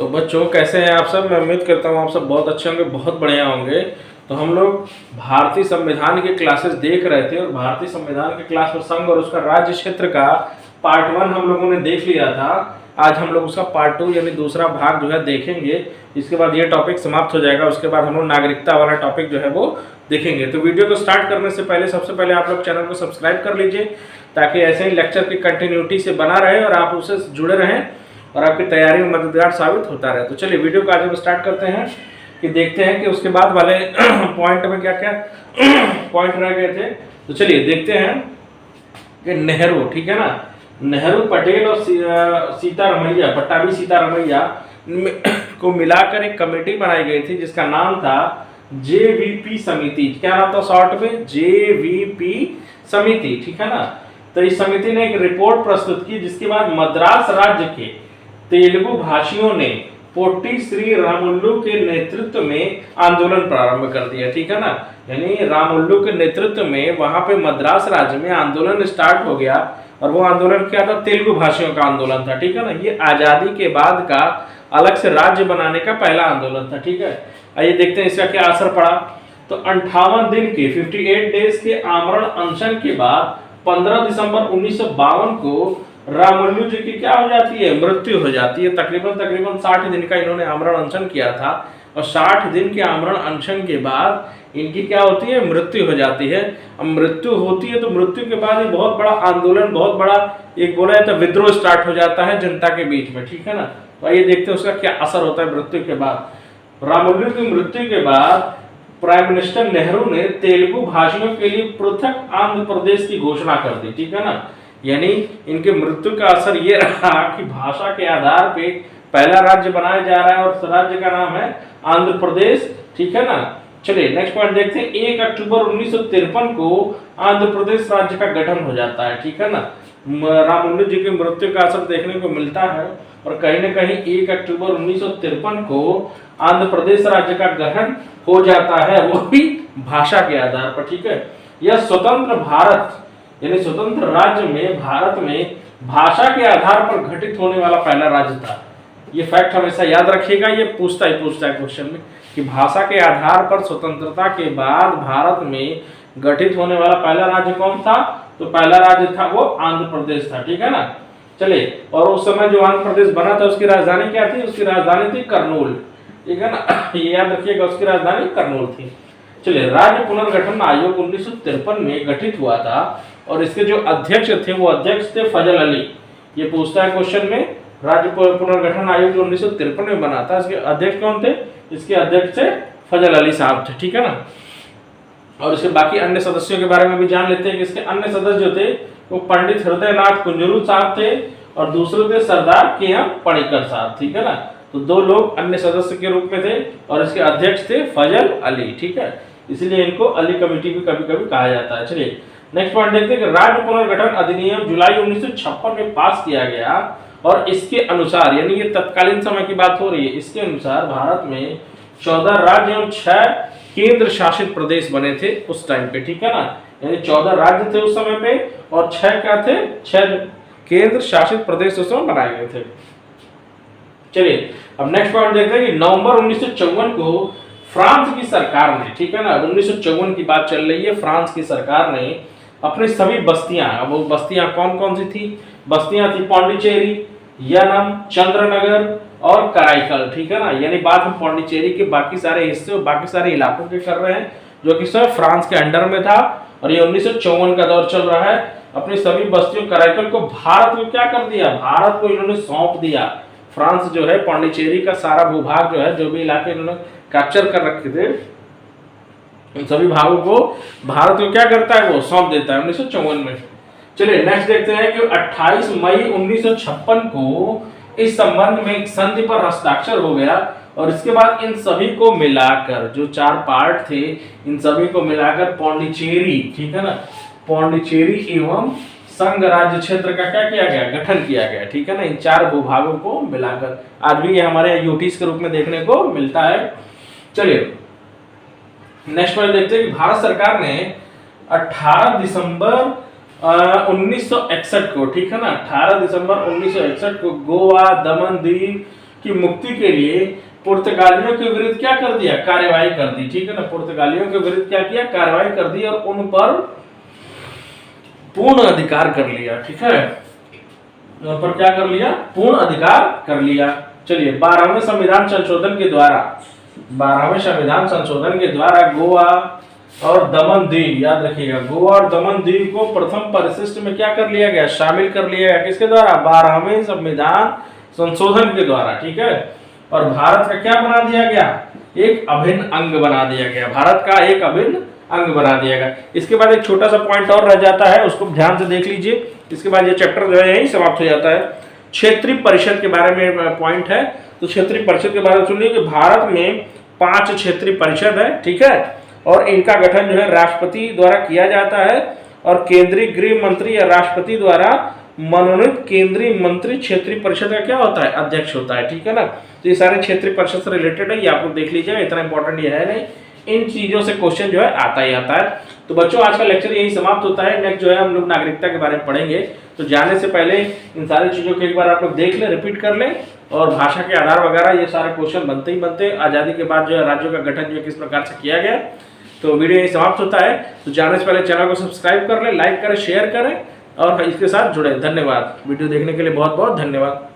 तो बच्चों कैसे हैं आप सब। मैं उम्मीद करता हूँ आप सब बहुत अच्छे होंगे, बहुत बढ़िया होंगे। तो हम लोग भारतीय संविधान के क्लासेस देख रहे थे और भारतीय संविधान के क्लास में संघ और उसका राज्य क्षेत्र का पार्ट 1 हम लोगों ने देख लिया था। आज हम लोग उसका पार्ट 2 यानी दूसरा भाग जो है देखेंगे। इसके बाद ये टॉपिक समाप्त हो जाएगा। उसके बाद हम लोग नागरिकता वाला टॉपिक जो है वो देखेंगे। तो वीडियो को स्टार्ट करने से पहले सबसे पहले आप लोग चैनल को सब्सक्राइब कर लीजिए, ताकि ऐसे ही लेक्चर की कंटिन्यूटी से बना रहे और आप उससे जुड़े रहें और आपकी तैयारी में मददगार साबित होता रहे। तो चलिए वीडियो को आज हम स्टार्ट करते हैं कि देखते हैं कि उसके बाद वाले पॉइंट में क्या क्या पॉइंट रह गए थे। तो चलिए देखते हैं कि नेहरू, ठीक है ना, नेहरू, पटेल और सीतारमैया, पट्टाभी सीतारमैया को मिलाकर एक कमेटी बनाई गई थी जिसका नाम था जेवीपी समिति। क्या नाम था शॉर्ट में? जेवीपी समिति, ठीक है ना। तो इस समिति ने एक रिपोर्ट प्रस्तुत की जिसके बाद मद्रास राज्य के तेलुगु भाषियों ने पोट्टी श्री रामुल्लू के नेतृत्व में आंदोलन प्रारंभ कर दिया, ठीक है ना। यानी रामुल्लू के नेतृत्व में वहां पे मद्रास राज्य में आंदोलन स्टार्ट हो गया और वो आंदोलन क्या था? तेलुगु भाषियों का आंदोलन था, ठीक है ना। ये आजादी के बाद का अलग से राज्य बनाने का पहला आंदोलन था, ठीक है। आइए देखते हैं इसका क्या असर पड़ा। तो 58 दिन के 58 डेज के आमरण अनशन के बाद 15 दिसंबर 1952 को रामुल्लू जी की क्या हो जाती है? मृत्यु हो जाती है। तकरीबन 60 दिन का इन्होंने आमरण अनशन किया था और 60 दिन के आमरण अनशन के बाद इनकी क्या होती है? मृत्यु हो जाती है। अब मृत्यु होती है तो मृत्यु के बाद एक बहुत बड़ा आंदोलन, बहुत बड़ा एक बोला जाता है विद्रोह स्टार्ट हो जाता है जनता के बीच में, ठीक है ना। तो आइए देखते हैं उसका क्या असर होता है मृत्यु के बाद। रामुल्लू की मृत्यु के बाद प्राइम मिनिस्टर नेहरू ने तेलुगु भाषियों के लिए पृथक आंध्र प्रदेश की घोषणा कर दी, ठीक है ना। यानी इनके मृत्यु का असर ये रहा कि भाषा के आधार पे पहला राज्य बनाया जा रहा है और उस राज्य का नाम है आंध्र प्रदेश, ठीक है ना। चलिए नेक्स्ट पॉइंट देखते हैं। 1 अक्टूबर 1953 को आंध्र प्रदेश राज्य का गठन हो जाता है, ठीक है ना। रामुल्लू जी की मृत्यु का असर देखने को मिलता है और कहीं न कहीं 1 अक्टूबर 1953 को आंध्र प्रदेश राज्य का गठन हो जाता है, वो भी भाषा के आधार पर, ठीक है। यह स्वतंत्र भारत यानी स्वतंत्र राज्य में भारत में भाषा के आधार पर घटित होने वाला पहला राज्य था। ये फैक्ट हमेशा याद रखिएगा, ये पूछता है क्वेश्चन में कि भाषा के आधार पर स्वतंत्रता के बाद भारत में गठित होने वाला पहला राज्य कौन था? तो पहला राज्य था वो आंध्र प्रदेश था, ठीक है ना। चलिए, और उस समय जो आंध्र प्रदेश बना था उसकी राजधानी क्या थी? उसकी राजधानी थी करनूल, ठीक है ना। ये याद रखिएगा, उसकी राजधानी करनूल थी। चलिए, राज्य पुनर्गठन आयोग 1953 में गठित हुआ था और इसके जो अध्यक्ष थे वो अध्यक्ष थे फजल अली। ये पूछता है क्वेश्चन में, राज्य पुनर्गठन आयोग जो 1953 में बना था इसके अध्यक्ष कौन थे? इसके अध्यक्ष थे फजल अली साहब थे, ठीक है ना। और इसके बाकी अन्य सदस्यों के बारे में भी जान लेते हैं कि इसके अन्य सदस्य जो थे वो पंडित हृदयनाथ कुंजरू साहब थे और दूसरे थे सरदार के.एम. पणिक्कर साहब, ठीक है ना। तो 2 लोग अन्य सदस्य के रूप में थे और इसके अध्यक्ष थे फजल अली, ठीक है। इसलिए इनको अली कमेटी भी कभी कभी कहा जाता है। चलिए नेक्स्ट पॉइंट देखते हैं कि राज्य पुनर्गठन अधिनियम जुलाई 1956 में पास किया गया और इसके अनुसार, यानी ये तत्कालीन समय की बात हो रही है, इसके अनुसार भारत में 14 राज्य एवं 6 केंद्र शासित प्रदेश बने थे उस टाइम पे, ठीक है ना। यानी 14 राज्य थे उस समय पे और 6 क्या थे? 6 केंद्र शासित प्रदेश उस समय बनाए गए थे। चलिए अब नेक्स्ट पॉइंट देखते हैं कि नवंबर 1954 को फ्रांस की सरकार ने, ठीक है ना, 1954 की बात चल रही है, फ्रांस की सरकार ने अपनी सभी बस्तियां, अब वो बस्तियां कौन कौन सी थी? बस्तियां थी पौंडीचेरी, यनम, चंद्रनगर और कराईकल, ठीक है ना। यानी बात हम पौंडीचेरी के बाकी सारे हिस्से और बाकी सारे इलाकों के कर रहे हैं जो कि सब फ्रांस के अंडर में था और ये 1954 का दौर चल रहा है। अपनी सभी बस्तियों कराईकल को भारत को क्या कर दिया? भारत को इन्होंने सौंप दिया। फ्रांस जो है पौंडीचेरी का सारा भूभाग जो है, जो भी इलाके इन्होंने कैप्चर कर रखे थे, इन सभी भागों को भारत को क्या करता है? वो सौंप देता है 1954 में। चलिए नेक्स्ट देखते हैं कि 28 मई 1956 को इस संबंध में एक संधि पर हस्ताक्षर हो गया और इसके बाद इन सभी को मिलाकर, जो 4 पार्ट थे, इन सभी को मिलाकर पौंडीचेरी, ठीक है ना, पौंडीचेरी एवं संघ राज्य क्षेत्र का क्या किया गया? गठन किया गया, ठीक है ना। इन 4 भूभागों को मिलाकर आज भी ये हमारे यूटीज के रूप में देखने को मिलता है। चलिए नेक्स्ट पॉइंट देखते हैं कि भारत सरकार ने 18 दिसंबर 1961 को, ठीक है ना, 18 दिसंबर 1961 को गोवा, दमन दीव की मुक्ति के लिए पुर्तगालियों के विरुद्ध क्या कर दिया, कार्यवाही कर दी। ठीक है ना, पुर्तगालियों के विरुद्ध क्या किया, कार्यवाही कर दी और उन पर पूर्ण अधिकार कर लिया। ठीक है, उन पर क्या कर लिया, पूर्ण अधिकार कर लिया। चलिए 12वें संविधान संशोधन के द्वारा, 12वें संविधान संशोधन के द्वारा गोवा और दमन दीव, याद रखिएगा, गोवा और दमन दीव को प्रथम परिशिष्ट में क्या कर लिया गया, शामिल कर लिया गया। किसके द्वारा, 12वें संविधान संशोधन के द्वारा। ठीक है, और भारत का क्या बना दिया गया, एक अभिन्न अंग बना दिया गया, भारत का एक अभिन्न अंग बना दिया गया। इसके बाद एक छोटा सा पॉइंट और रह जाता है, उसको ध्यान से देख लीजिए। इसके बाद ये चैप्टर जो है यही समाप्त हो जाता है। क्षेत्रीय परिषद के बारे में पॉइंट है, तो क्षेत्रीय परिषद के बारे में सुनिए कि भारत में 5 क्षेत्रीय परिषद है। ठीक है, और इनका गठन जो है राष्ट्रपति द्वारा किया जाता है और केंद्रीय गृह मंत्री या राष्ट्रपति द्वारा मनोनीत केंद्रीय मंत्री क्षेत्रीय परिषद का क्या होता है, अध्यक्ष होता है। ठीक है ना, तो ये सारे क्षेत्रीय परिषद से रिलेटेड है, ये आप लोग देख लीजिएगा, इतना इंपॉर्टेंट ये है नहीं, इन चीजों से क्वेश्चन जो है आता ही आता है। तो बच्चों आज का लेक्चर यही समाप्त होता है। नेक्स्ट जो है हम लोग नागरिकता के बारे में पढ़ेंगे, तो जाने से पहले इन सारी चीजों को एक बार आप लोग देख लें, रिपीट कर लें, और भाषा के आधार वगैरह ये सारे क्वेश्चन बनते ही बनते। आजादी के बाद जो है राज्यों का गठन जो है किस प्रकार से किया गया। तो वीडियो यही समाप्त होता है। तो जाने से पहले चैनल को सब्सक्राइब कर लें, लाइक करें, शेयर करें और इसके साथ जुड़े। धन्यवाद, वीडियो देखने के लिए बहुत बहुत धन्यवाद।